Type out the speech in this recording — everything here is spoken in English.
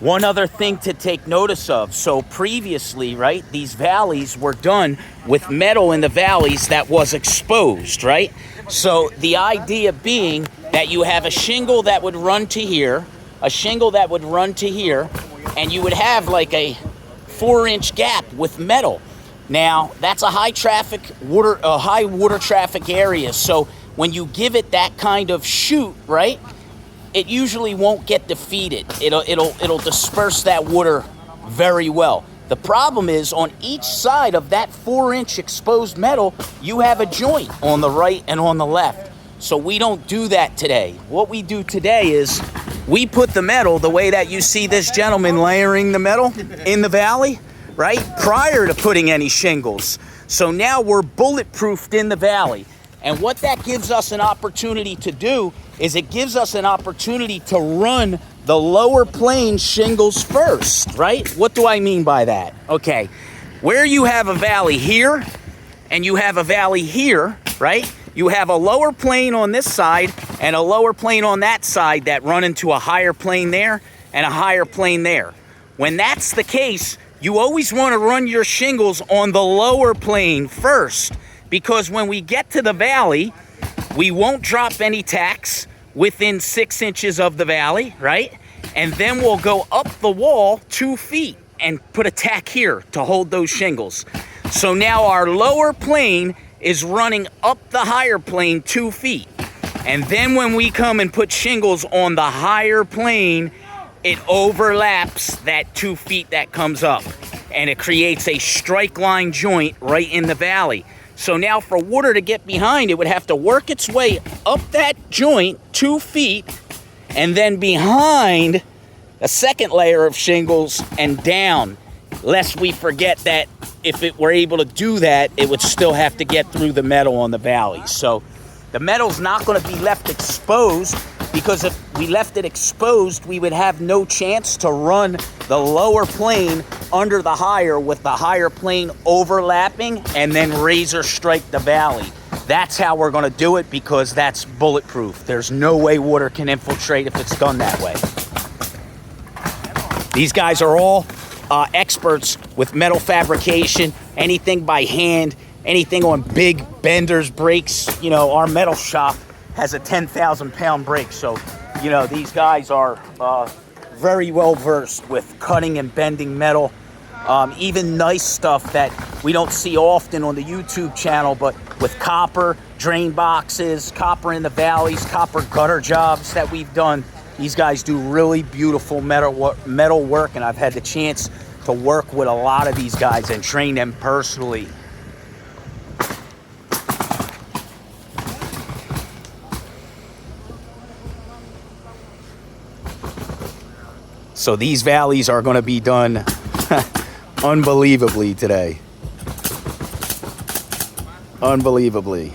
One other thing to take notice of. So previously, right, these valleys were done with metal in the valleys that was exposed, right? So the idea being that you have a shingle that would run to here, a shingle that would run to here, and you would have like a 4-inch gap with metal. Now, that's a high water traffic area. So when you give it that kind of chute, right, it usually won't get defeated. It'll disperse that water very well. The problem is on each side of that 4-inch exposed metal, you have a joint on the right and on the left. So we don't do that today. What we do today is we put the metal the way that you see this gentleman layering the metal in the valley, right, prior to putting any shingles. So now we're bulletproofed in the valley. And what that gives us an opportunity to do is it gives us an opportunity to run the lower plane shingles first, right? What do I mean by that? Okay, where you have a valley here and you have a valley here, right? You have a lower plane on this side and a lower plane on that side that run into a higher plane there and a higher plane there. When that's the case, you always want to run your shingles on the lower plane first, because when we get to the valley, we won't drop any tacks within 6 inches of the valley, right? And then we'll go up the wall 2 feet and put a tack here to hold those shingles. So now our lower plane is running up the higher plane 2 feet. And then when we come and put shingles on the higher plane, it overlaps that 2 feet that comes up. And it creates a strike line joint right in the valley. So now for water to get behind, it would have to work its way up that joint 2 feet and then behind a second layer of shingles and down, lest we forget that if it were able to do that, it would still have to get through the metal on the valley. So the metal's not going to be left exposed, because if we left it exposed, we would have no chance to run the lower plane under the higher with the higher plane overlapping and then razor strike the valley. That's how we're going to do it, because that's bulletproof. There's no way water can infiltrate if it's done that way. These guys are all experts with metal fabrication, anything by hand, anything on big benders, brakes. You know, our metal shop has a 10,000 pound brake. So, you know, these guys are very well versed with cutting and bending metal. Even nice stuff that we don't see often on the YouTube channel, but with copper, drain boxes, copper in the valleys, copper gutter jobs that we've done. These guys do really beautiful metal work, and I've had the chance to work with a lot of these guys and train them personally. So these valleys are going to be done unbelievably today. Unbelievably.